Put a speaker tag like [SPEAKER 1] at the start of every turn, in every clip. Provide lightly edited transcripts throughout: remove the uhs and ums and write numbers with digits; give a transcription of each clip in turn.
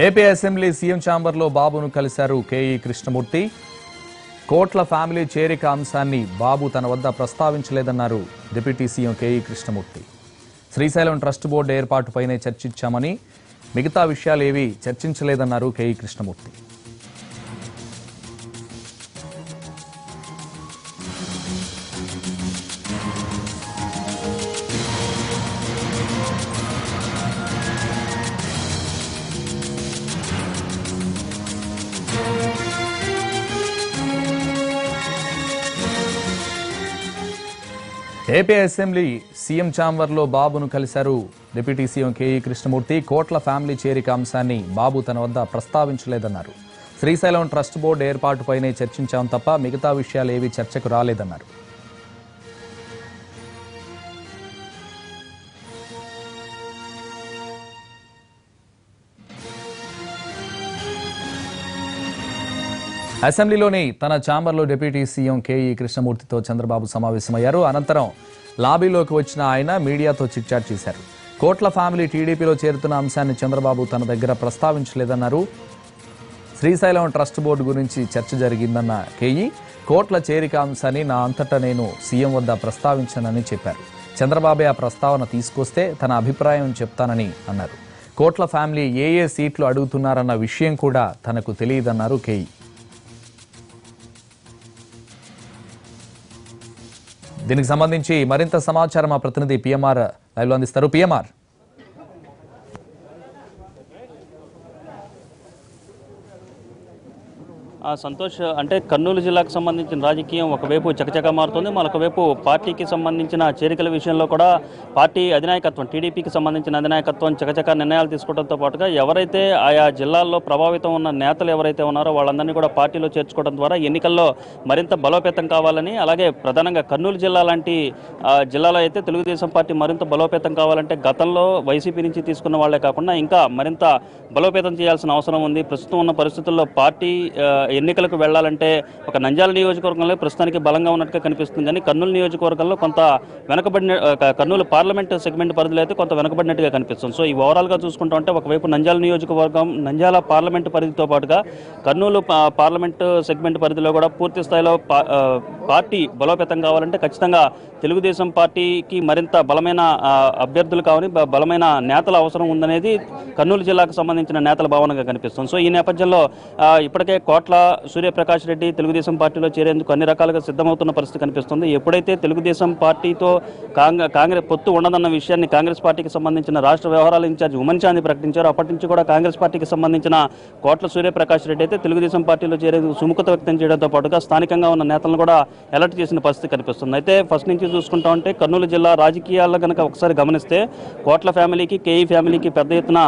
[SPEAKER 1] AP assembly CM ఛాంబర్లో బాబును కలిశారు కేఈ కృష్ణమూర్తి. కోట్ల ఫ్యామిలీ చేరిక అంశాన్ని బాబు తన వద్ద ప్రస్తావించలేదన్నారు deputy CM KE Krishnamurthy. Srisailam trust board ఏర్పాటుపైనే చర్చించామని, మిగతా విషయాలేవీ చర్చించలేదన్నారు KE Krishnamurthy. AP assembly CM ఛాంబర్లో బాబును కలిశారు డిప్యూటీ సీఎం కేఈ కృష్ణమూర్తి. కోట్ల ఫ్యామిలీ చేరిక అంశాన్ని బాబు తన వద్ద ప్రస్తావించలేదన్నారు. శ్రీశైలం ట్రస్ట్ బోర్డు ఏర్పాటుపైనే చర్చించాం తప్ప మిగతా విషయాలు ఏవీ చర్చకు రాలేదన్నారు. అసెంబ్లీలోని తన ఛాంబర్లో డిప్యూటీ సీఎం కేఈ కృష్ణమూర్తితో చంద్రబాబు సమావేశమయ్యారు. అనంతరం లాబీలోకి వచ్చిన ఆయన మీడియాతో చిట్చాట్ చేశారు. కోట్ల ఫ్యామిలీ టీడీపీలో చేరుతున్న అంశాన్ని చంద్రబాబు తన దగ్గర ప్రస్తావించలేదన్నారు. శ్రీశైలం ట్రస్ట్ బోర్డు గురించి చర్చ జరిగిందన్న కేఈ, కోట్ల చేరిక అంశాన్ని నా అంతటా నేను సీఎం వద్ద ప్రస్తావించానని చెప్పారు. చంద్రబాబే ఆ ప్రస్తావన తీసుకొస్తే తన అభిప్రాయం చెప్తానని అన్నారు. కోట్ల ఫ్యామిలీ ఏ సీట్లు అడుగుతున్నారన్న విషయం కూడా తనకు తెలియదన్నారు కేఈ. దీనికి సంబంధించి మరింత సమాచారం మా ప్రతినిధి పిఎంఆర్ లైవ్లో అందిస్తారు. పిఎంఆర్,
[SPEAKER 2] సంతోష్, అంటే కర్నూలు జిల్లాకు సంబంధించిన రాజకీయం ఒకవైపు చకచకా మారుతుంది, మరొకవైపు పార్టీకి సంబంధించిన చేరికల విషయంలో కూడా పార్టీ అధినాయకత్వం, టీడీపీకి సంబంధించిన అధినాయకత్వం చకచకా నిర్ణయాలు తీసుకోవడంతో పాటుగా ఎవరైతే ఆయా జిల్లాల్లో ప్రభావితం ఉన్న నేతలు ఎవరైతే ఉన్నారో వాళ్ళందరినీ కూడా పార్టీలో చేర్చుకోవడం ద్వారా ఎన్నికల్లో మరింత బలోపేతం కావాలని, అలాగే ప్రధానంగా కర్నూలు జిల్లా లాంటి జిల్లాలో అయితే తెలుగుదేశం పార్టీ మరింత బలోపేతం కావాలంటే గతంలో వైసీపీ నుంచి తీసుకున్న వాళ్లే కాకుండా ఇంకా మరింత బలోపేతం చేయాల్సిన అవసరం ఉంది. ప్రస్తుతం ఉన్న పరిస్థితుల్లో పార్టీ ఎన్నికలకు వెళ్లాలంటే ఒక నంద్యాల నియోజకవర్గంలో ప్రస్తుతానికి బలంగా ఉన్నట్టుగా కనిపిస్తుంది. కానీ కర్నూలు నియోజకవర్గంలో కొంత వెనకబడిన, కర్నూలు పార్లమెంట్ సెగ్మెంట్ పరిధిలో అయితే కొంత వెనకబడినట్టుగా కనిపిస్తుంది. సో ఈ ఓవరాల్గా చూసుకుంటూ ఉంటే ఒకవైపు నంద్యాల నియోజకవర్గం, నంద్యాల పార్లమెంట్ పరిధితో పాటుగా కర్నూలు పార్లమెంట్ సెగ్మెంట్ పరిధిలో కూడా పూర్తి స్థాయిలో పార్టీ బలోపేతం కావాలంటే ఖచ్చితంగా తెలుగుదేశం పార్టీకి మరింత బలమైన అభ్యర్థులు కావాలి, బలమైన నేతల అవసరం ఉందనేది కర్నూలు జిల్లాకు సంబంధించిన నేతల భావనగా కనిపిస్తుంది. సో ఈ నేపథ్యంలో ఇప్పటికే కోట్ల సూర్యప్రకాష్ రెడ్డి తెలుగుదేశం పార్టీలో చేరేందుకు అన్ని రకాలుగా సిద్ధమవుతున్న పరిస్థితి కనిపిస్తుంది. ఎప్పుడైతే తెలుగుదేశం పార్టీతో కాంగ్రెస్ పొత్తు ఉండదన్న విషయాన్ని కాంగ్రెస్ పార్టీకి సంబంధించిన రాష్ట్ర వ్యవహారాల ఇన్ఛార్జ్ ఉమన్ చాందీ ప్రకటించారు, అప్పటి నుంచి కూడా కాంగ్రెస్ పార్టీకి సంబంధించిన కోట్ల సూర్యప్రకాష్ రెడ్డి అయితే తెలుగుదేశం పార్టీలో చేరేందుకు సుముఖత వ్యక్తం చేయడంతో పాటుగా స్థానికంగా ఉన్న నేతలను కూడా అలర్ట్ చేసిన పరిస్థితి కనిపిస్తుంది. అయితే ఫస్ట్ నుంచి చూసుకుంటా ఉంటే కర్నూలు జిల్లా రాజకీయాల్లో కనుక ఒకసారి గమనిస్తే కోట్ల ఫ్యామిలీకి, కేఈ ఫ్యామిలీకి పెద్ద ఎత్తున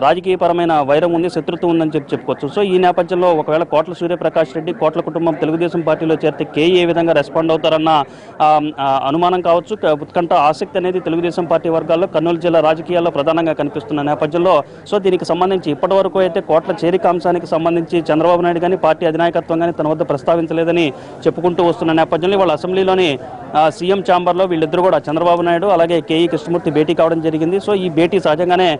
[SPEAKER 2] రాజకీయపరమైన వైరం ఉంది, శత్రుత్వం ఉందని చెప్పుకోవచ్చు. సో ఈ నేపథ్యంలో ఒకవేళ కోట్ల సూర్యప్రకాష్ రెడ్డి, కోట్ల కుటుంబం తెలుగుదేశం పార్టీలో చేరితే కేఈ ఏ విధంగా రెస్పాండ్ అవుతారన్న అనుమానం కావచ్చు, ఉత్కంఠ ఆసక్తి అనేది తెలుగుదేశం పార్టీ వర్గాల్లో కర్నూలు జిల్లా రాజకీయాల్లో ప్రధానంగా కనిపిస్తున్న నేపథ్యంలో సో దీనికి సంబంధించి ఇప్పటి వరకు అయితే కోట్ల చేరిక అంశానికి సంబంధించి చంద్రబాబు నాయుడు కానీ పార్టీ అధినాయకత్వం కానీ తన వద్ద ప్రస్తావించలేదని చెప్పుకుంటూ వస్తున్న నేపథ్యంలో వాళ్ళ అసెంబ్లీలోని సీఎం ఛాంబర్లో వీళ్ళిద్దరూ కూడా చంద్రబాబు నాయుడు అలాగే కేఈ కృష్ణమూర్తి భేటీ కావడం జరిగింది. సో ఈ భేటీ సహజంగానే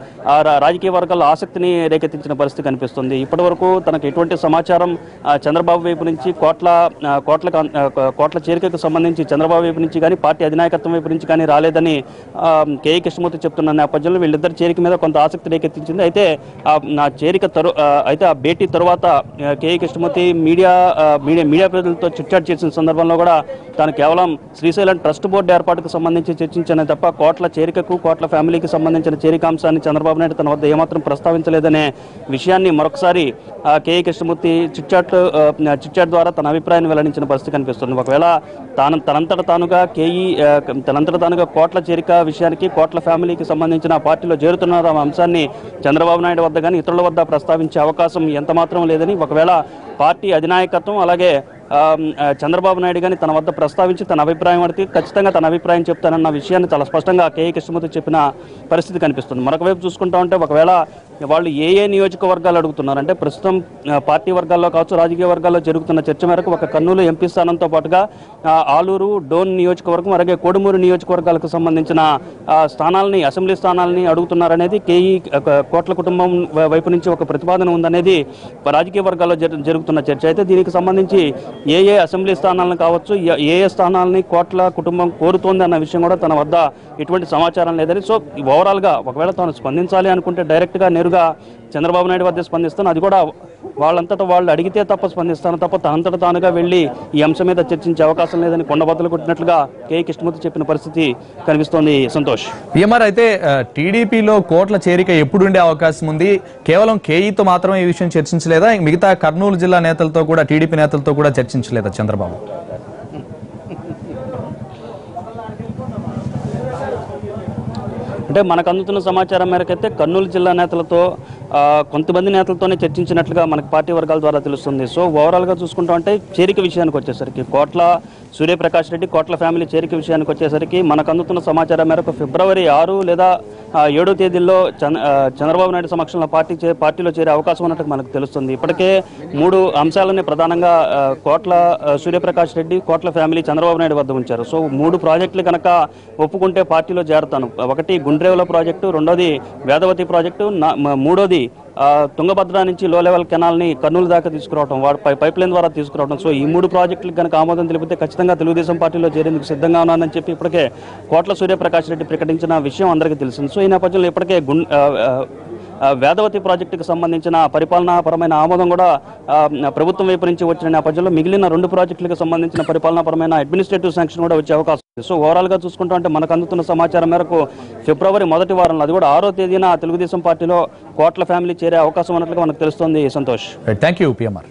[SPEAKER 2] రాజకీయ వర్గాల్లో ఆసక్తిని రేకెత్తించిన పరిస్థితి కనిపిస్తుంది. ఇప్పటి వరకు తనకు ఎటువంటి సమాచారం చంద్రబాబు వైపు నుంచి కోట్ల చేరికకు సంబంధించి చంద్రబాబు వైపు నుంచి కానీ పార్టీ అధినాయకత్వం వైపు నుంచి కానీ రాలేదని కేఈ కృష్ణమూర్తి చెప్తున్న నేపథ్యంలో వీళ్ళిద్దరు చేరిక మీద కొంత ఆసక్తి రేకెత్తించింది. అయితే ఆ భేటీ తరువాత కేఈ కృష్ణమూర్తి మీడియా ప్రజలతో చిట్చాట్ చేసిన సందర్భంలో కూడా తాను కేవలం శ్రీశైలం ట్రస్ట్ బోర్డు ఏర్పాటుకు సంబంధించి చర్చించానే తప్ప కోట్ల చేరికకు, కోట్ల ఫ్యామిలీకి సంబంధించిన చేరికాంశాన్ని చంద్రబాబు నాయుడు తన వద్ద ఏమాత్రం ప్రస్తావించలేదనే విషయాన్ని మరొకసారి కేఈ కృష్ణమూర్తి చిట్చాట్ ద్వారా తన అభిప్రాయాన్ని వెల్లడించిన పరిస్థితి కనిపిస్తుంది. ఒకవేళ తనంతట తానుగా కోట్ల చేరిక విషయానికి, కోట్ల ఫ్యామిలీకి సంబంధించిన పార్టీలో చేరుతున్న అంశాన్ని చంద్రబాబు నాయుడు వద్ద కానీ ఇతరుల వద్ద ప్రస్తావించే అవకాశం ఎంత మాత్రం లేదని, ఒకవేళ పార్టీ అధినాయకత్వం అలాగే చంద్రబాబు నాయుడు కానీ తన వద్ద ప్రస్తావించి తన అభిప్రాయం అడిగితే ఖచ్చితంగా తన అభిప్రాయం చెప్తానన్న విషయాన్ని చాలా స్పష్టంగా కేఈ కృష్ణమూర్తి చెప్పిన పరిస్థితి కనిపిస్తుంది. మరొక వైపు చూసుకుంటా ఉంటే ఒకవేళ వాళ్ళు ఏ నియోజకవర్గాలు అడుగుతున్నారంటే ప్రస్తుతం పార్టీ వర్గాల్లో కావచ్చు, రాజకీయ వర్గాల్లో జరుగుతున్న చర్చ మేరకు ఒక కర్నూలు ఎంపీ స్థానంతో పాటుగా ఆలూరు, డోన్ నియోజకవర్గం, అలాగే కోడుమూరు నియోజకవర్గాలకు సంబంధించిన స్థానాలని, అసెంబ్లీ స్థానాలని అడుగుతున్నారనేది కేఈ కోట్ల కుటుంబం వైపు నుంచి ఒక ప్రతిపాదన ఉందనేది రాజకీయ వర్గాల్లో జరుగుతున్న చర్చ. అయితే దీనికి సంబంధించి ఏ అసెంబ్లీ స్థానాలను కావచ్చు, ఏ స్థానాలని కోట్ల కుటుంబం కోరుతోంది అన్న విషయం కూడా తన వద్ద ఎటువంటి సమాచారం లేదని. సో ఓవరాల్గా ఒకవేళ తాను స్పందించాలి అనుకుంటే డైరెక్ట్గా నేరుగా చంద్రబాబు నాయుడు వద్ద స్పందిస్తాను, అది కూడా వాళ్ళంతటా వాళ్ళు అడిగితే తప్ప స్పందిస్తాను తప్ప తనంతట తానుగా వెళ్ళి ఈ అంశం మీద చర్చించే అవకాశం లేదని కొండబద్దలు కొట్టినట్లుగా కేఈ కృష్ణమూర్తి చెప్పిన పరిస్థితి కనిపిస్తోంది. సంతోష్,
[SPEAKER 1] పిఎంఆర్ అయితే టీడీపీలో కోట్ల చేరిక ఎప్పుడు ఉండే అవకాశం ఉంది? కేవలం కేఈతో మాత్రమే ఈ విషయం చర్చించలేదా? మిగతా కర్నూలు జిల్లా నేతలతో కూడా, టీడీపీ నేతలతో కూడా చర్చించలేదా చంద్రబాబు?
[SPEAKER 2] అంటే మనకు అందుతున్న సమాచారం మేరకైతే కర్నూలు జిల్లా నేతలతో కొంతమంది నేతలతోనే చర్చించినట్లుగా మనకు పార్టీ వర్గాల ద్వారా తెలుస్తుంది. సో ఓవరాల్గా చూసుకుంటా అంటే చేరిక విషయానికి వచ్చేసరికి కోట్ల సూర్యప్రకాష్ రెడ్డి, కోట్ల ఫ్యామిలీ చేరిక విషయానికి వచ్చేసరికి మనకు అందుతున్న సమాచారం మేరకు ఫిబ్రవరి 6 లేదా 7 తేదీల్లో చంద్రబాబు నాయుడు సమక్షంలో పార్టీలో చేరే అవకాశం ఉన్నట్టు మనకు తెలుస్తుంది. ఇప్పటికే 3 అంశాలని ప్రధానంగా కోట్ల సూర్యప్రకాష్ రెడ్డి, కోట్ల ఫ్యామిలీ చంద్రబాబు నాయుడు వద్ద ఉంచారు. సో 3 ప్రాజెక్టులు కనుక ఒప్పుకుంటే పార్టీలో చేరతాను. ఒకటి గుండ్రేవుల ప్రాజెక్టు, రెండోది వేదవతి ప్రాజెక్టు, మూడోది తుంగభద్ర నుంచి లో లెవెల్ కెనాల్ని కర్నూలు దాకా తీసుకురావడం, పైప్ లైన్ ద్వారా తీసుకురావడం. సో ఈ 3 ప్రాజెక్టులకు కనుక ఆమోదం తెలిపితే ఖచ్చితంగా తెలుగుదేశం పార్టీలో చేరేందుకు సిద్ధంగా ఉన్నానని చెప్పి ఇప్పటికే కోట్ల సూర్యప్రకాష్ రెడ్డి ప్రకటించిన విషయం అందరికీ తెలిసింది. సో ఈ నేపథ్యంలో ఇప్పటికే వేదవతి ప్రాజెక్టుకు సంబంధించిన పరిపాలనాపరమైన ఆమోదం కూడా ప్రభుత్వం వైపు నుంచి వచ్చిన నేపథ్యంలో మిగిలిన 2 ప్రాజెక్టులకు సంబంధించిన పరిపాలనాపరమైన అడ్మినిస్ట్రేటివ్ శాంక్షన్ కూడా వచ్చే అవకాశం ఉంది. సో ఓవరాల్గా చూసుకుంటా అంటే మనకు అందుతున్న సమాచారం మేరకు ఫిబ్రవరి 1వ వారంలో, అది కూడా 6వ తేదీన తెలుగుదేశం పార్టీలో కోట్ల ఫ్యామిలీ చేరే అవకాశం ఉన్నట్లుగా మనకు తెలుస్తోంది. Santosh,
[SPEAKER 1] thank you PMR.